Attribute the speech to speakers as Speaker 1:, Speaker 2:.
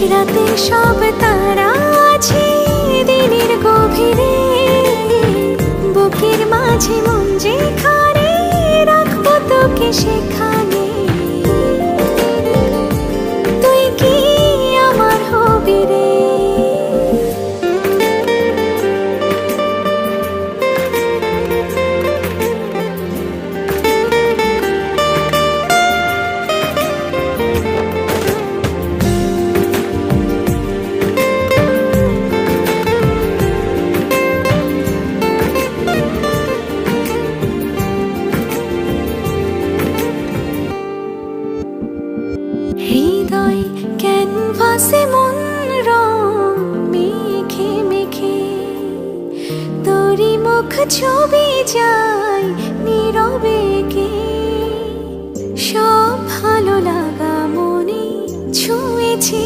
Speaker 1: রাতে সব তারা আছে দিনের গভীরে, বুকের মাঝে মন যেখানে রাখবো তোকে সেখানে। তুই কি আমার হবি রে? হৃদয় ক্যানভাসে মন রং মেখে মেখে, তোরই মুখ ছবি যায় নীরবে কে। সব ভালো লাগা মনে ছুঁয়েছি